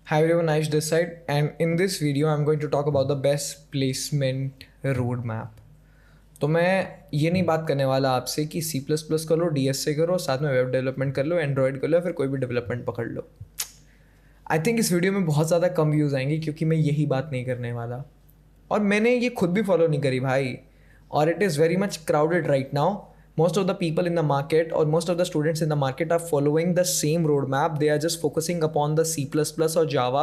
Hi everyone, Aish this side, and in this video I'm going to talk about the best placement roadmap. तो मैं ये नहीं बात करने वाला आपसे कि C++ कर लो, DS से करो, साथ में वेब डेवलपमेंट कर लो, एंड्रॉयड कर लो, या फिर कोई भी डेवलपमेंट पकड़ लो. आई थिंक इस वीडियो में बहुत ज़्यादा कम व्यूज़ आएंगे क्योंकि मैं यही बात नहीं करने वाला, और मैंने ये खुद भी फॉलो नहीं करी भाई, और it is very much crowded right now. Most of the people in the market or most of the students in the market are following the same roadmap. They are just focusing upon the C++ or Java,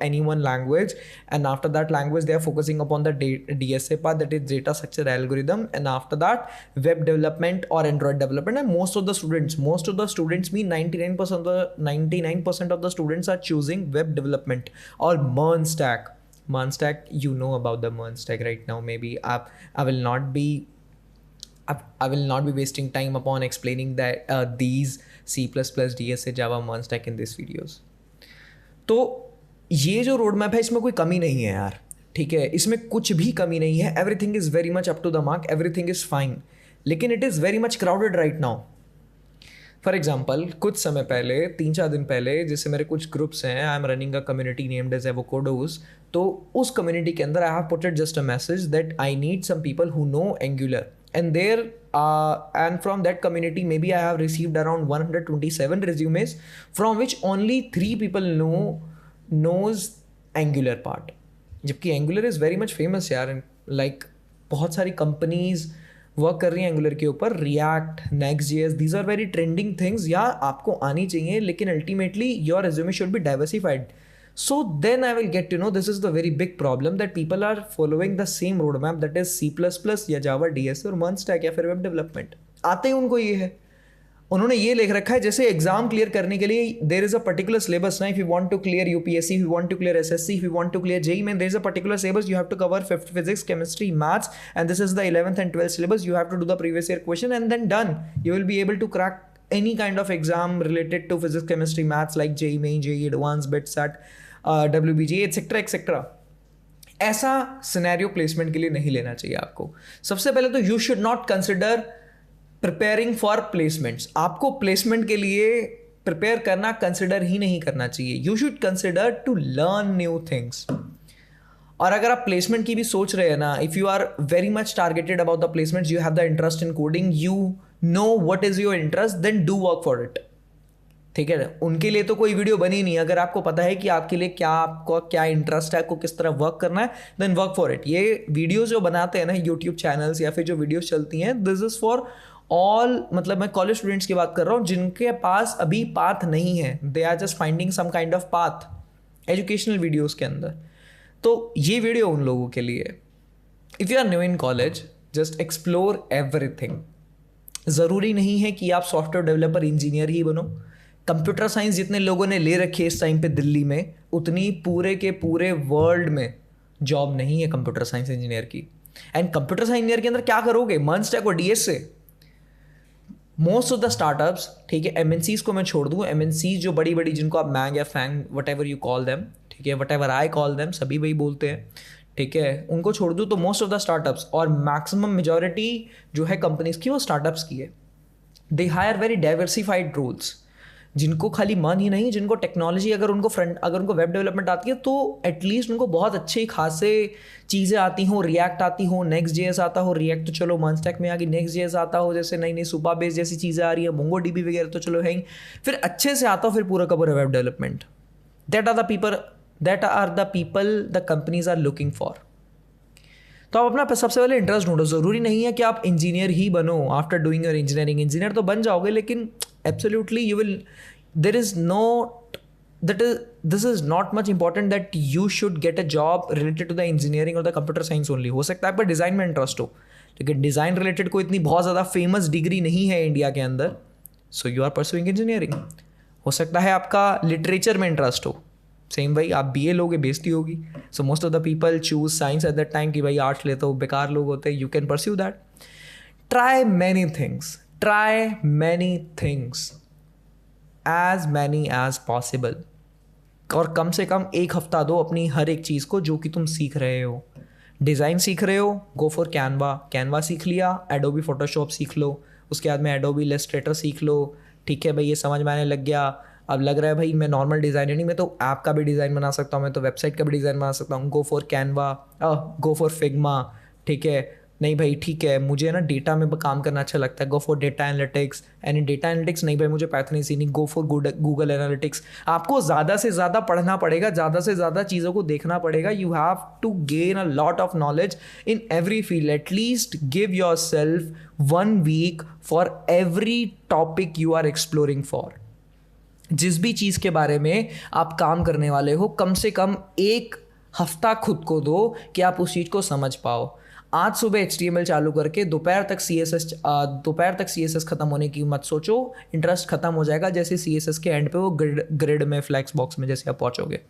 any one language, and after that language they are focusing upon the DSA part, that is data structure algorithm, and after that web development or Android development. And most of the students mean 99% of the students are choosing web development or MERN stack. MERN stack, you know about the MERN stack right now. Maybe I will not be wasting time upon explaining that these C++, DSA, Java, MERN stack in these videos. तो ये जो road map है इसमें कोई कमी नहीं है यार, ठीक है, इसमें कुछ भी कमी नहीं है. Everything is very much up to the mark, everything is fine, लेकिन it is very much crowded right now. For example, कुछ समय पहले, 3-4 दिन पहले, जैसे मेरे कुछ ग्रुप्स हैं, I am running a community named as Avocodos. तो उस कम्युनिटी के अंदर I have put it just a message that I need some people who know Angular, and there and from that community maybe I have received around 127 resumes, from which only 3 people knows angular part. जबकि angular is very much famous यार, like बहुत सारी companies work कर रही हैं Angular के ऊपर. React, Next JS, these are very trending things. या आपको आनी चाहिए, लेकिन ultimately your resume should be diversified. So then I will get to know this is the very big problem, that people are following the same roadmap, that is C++ या Java, DS और MERN stack या फिर web development. आते ही उनको ये है, उन्होंने ये लिख रखा है जैसे एग्जाम क्लियर करने के लिए there is a particular syllabus ना. If you want to clear UPSC, if you want to clear SSC, if you want to clear JEE main, there is a particular syllabus. You have to cover physics, chemistry, maths, and this is the 11th and 12th syllabus. You have to do the previous year question and then done. You will be able to crack any kind of exam related to physics, chemistry, maths like JEE Main, JEE Advanced, BITSAT, WBG, etcetera etcetera. ऐसा scenario placement के लिए नहीं लेना चाहिए आपको. सबसे पहले तो you should not consider preparing for placements. आपको प्लेसमेंट के लिए प्रिपेयर करना कंसिडर ही नहीं करना चाहिए. You should consider to learn new things. और अगर आप प्लेसमेंट की भी सोच रहे हैं ना, if you are very much targeted about the placements, you have the interest in coding, you know what is your interest, then do work for it. ठीक है, उनके लिए तो कोई वीडियो बनी नहीं. अगर आपको पता है कि आपके लिए क्या, आपको क्या इंटरेस्ट है, आपको किस तरह वर्क करना है, देन वर्क फॉर इट. ये वीडियोस जो बनाते हैं ना यूट्यूब चैनल्स या फिर जो वीडियोस चलती हैं, दिस इज फॉर ऑल, मतलब मैं कॉलेज स्टूडेंट्स की बात कर रहा हूँ जिनके पास अभी पाथ नहीं है. They are just finding some kind of path educational videos के अंदर. तो ये वीडियो उन लोगों के लिए. If you are new in college, just explore everything. ज़रूरी नहीं है कि आप सॉफ्टवेयर डेवलपर, इंजीनियर ही बनो. कंप्यूटर साइंस जितने लोगों ने ले रखी है इस टाइम पे दिल्ली में, उतनी पूरे के पूरे वर्ल्ड में जॉब नहीं है कंप्यूटर साइंस इंजीनियर की. एंड कंप्यूटर साइंस इंजीनियर के अंदर क्या करोगे, MERN stack और DS से. मोस्ट ऑफ द स्टार्टअप्स, ठीक है, MNCs को मैं छोड़ दूँ, MNCs जो बड़ी बड़ी, जिनको आप मैंग या FAANG whatever you call them, ठीक है, whatever I call them, सभी वही बोलते हैं, ठीक है, उनको छोड़ दूँ, तो मोस्ट ऑफ द स्टार्टअप्स और मैक्सिमम मेजॉरिटी जो है कंपनीज की, वो स्टार्टअप्स की है. They hire very diversified roles, जिनको खाली मन ही नहीं, जिनको टेक्नोलॉजी, अगर उनको वेब डेवलपमेंट आती है तो एटलीस्ट उनको बहुत अच्छे खासे चीज़ें आती हों. रिएक्ट आती हो, नेक्स्ट.js आता हो. रिएक्ट तो चलो MERN stack में आ गई, नेक्स्ट.js आता हो, जैसे नई नई सुपा बेस जैसी चीज़ें आ रही है, MongoDB वगैरह तो चलो है ही. फिर अच्छे से आता हो फिर पूरा का पूरा web development. That are the people the companies are looking for. तो आप अपना सबसे पहले इंटरेस्ट ढूंढो. ज़रूरी नहीं है कि आप इंजीनियर ही बनो. After doing your engineering, engineer तो बन जाओगे, लेकिन absolutely you will, there is not, this is not much important that you should get a job related to the engineering और द कंप्यूटर साइंस ओनली. हो सकता है आपका डिज़ाइन में इंटरेस्ट हो, लेकिन डिज़ाइन रिलेटेड कोई इतनी बहुत ज़्यादा फेमस डिग्री नहीं है इंडिया के अंदर, so you are pursuing engineering. हो सकता है आपका लिटरेचर में इंटरेस्ट हो, सेम भाई आप BA लोगे, बेइज्जती होगी. So most of the people choose science at that time कि भाई आर्ट्स लेते हो, बेकार लोग होते हैं. You can pursue that. Try many things, as many as possible. और कम से कम एक हफ्ता दो अपनी हर एक चीज़ को जो कि तुम सीख रहे हो. डिज़ाइन सीख रहे हो, गो फॉर कैनवा सीख लिया, एडोबी फोटोशॉप सीख लो, उसके बाद में एडोबी इलस्ट्रेटर सीख लो. ठीक है भाई, ये समझ में आने लग गया. अब लग रहा है भाई मैं नॉर्मल डिज़ाइनर नहीं, मैं तो ऐप का भी डिज़ाइन बना सकता हूँ, मैं तो वेबसाइट का भी डिज़ाइन बना सकता हूँ, go for Canva, go for Figma, ठीक है। नहीं भाई ठीक है, मुझे ना डेटा में काम करना अच्छा लगता है, go for data analytics, and in data analytics नहीं भाई मुझे पाइथन ही सीखनी, गो फॉर गूगल एनालिटिक्स। आपको ज़्यादा से ज़्यादा पढ़ना पड़ेगा, ज़्यादा से ज़्यादा चीज़ों को देखना पड़ेगा। You have to gain a lot of knowledge in every field. At least give yourself 1 week for every topic you are exploring for. जिस भी चीज़ के बारे में आप काम करने वाले हो, कम से कम 1 हफ्ता खुद को दो कि आप उस चीज़ को समझ पाओ। आज सुबह HTML चालू करके दोपहर तक CSS खत्म होने की मत सोचो, इंटरेस्ट खत्म हो जाएगा जैसे CSS के एंड पे वो ग्रिड में फ्लैक्स बॉक्स में जैसे आप पहुंचोगे,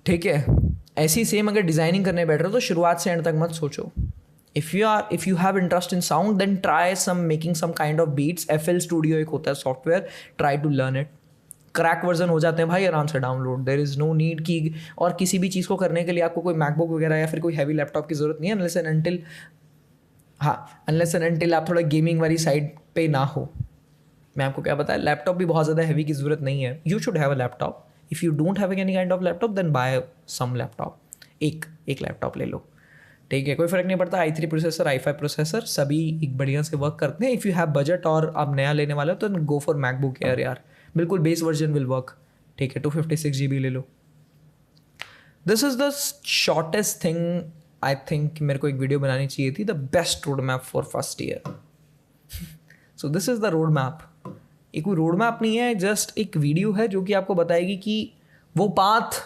ठीक है। ऐसी सेम अगर डिज़ाइनिंग करने बैठ रहे हो तो शुरुआत से एंड तक मत सोचो। If you have interest in sound then try making some kind of beats. FL Studio एक होता है software, try to learn it. Crack version हो जाते हैं भाई आराम से download, there is no need कि, और किसी भी चीज़ को करने के लिए आपको कोई मैकबुक वगैरह या फिर कोई हैवी लैपटॉप की ज़रूरत नहीं है, अनलेस एंड अनटिल आप थोड़ा गेमिंग वाली साइड पे ना हो। मैं आपको क्या बताया, लैपटॉप भी बहुत ज़्यादा हैवी की ज़रूरत नहीं है। You should have a laptop. If you don't have any kind of laptop then buy some laptop, एक लैपटॉप ले लो, ठीक है, कोई फ़र्क नहीं पड़ता। i3 प्रोसेसर, i5 प्रोसेसर, सभी एक बढ़िया से वर्क करते हैं। इफ़ यू हैव बजट और आप नया लेने वाले हो तो गो फॉर मैकबुक एयर यार, बिल्कुल बेस वर्जन विल वर्क, ठीक है। 256 GB ले लो। This is the shortest thing I think मेरे को एक वीडियो बनानी चाहिए थी, the best road map for first year. So this is the road map. एक कोई रोड मैप नहीं है, जस्ट एक वीडियो है जो कि आपको बताएगी कि वो पाथ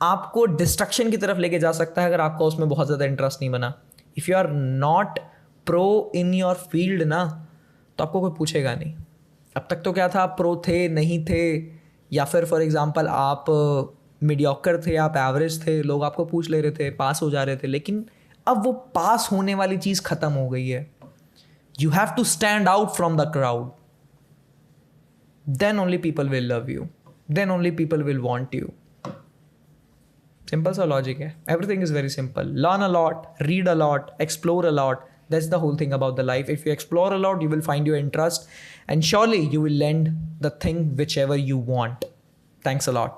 आपको डिस्ट्रक्शन की तरफ लेके जा सकता है अगर आपका उसमें बहुत ज़्यादा इंटरेस्ट नहीं बना। If you are not pro in your field ना, तो आपको कोई पूछेगा नहीं। अब तक तो क्या था, आप प्रो थे, नहीं थे, या फिर फॉर एग्जांपल आप मीडियोकर थे, आप एवरेज थे, लोग आपको पूछ ले रहे थे, पास हो जा रहे थे। लेकिन अब वो पास होने वाली चीज़ ख़त्म हो गई है। You have to stand out from the crowd, then only people will love you, then only people will want you. Simple सा लॉजिक है, everything is very simple. Learn a lot, read a lot, explore a lot, that's the whole thing about the life. If you explore a lot, you will find your interest and surely you will land the thing whichever you want. Thanks a lot.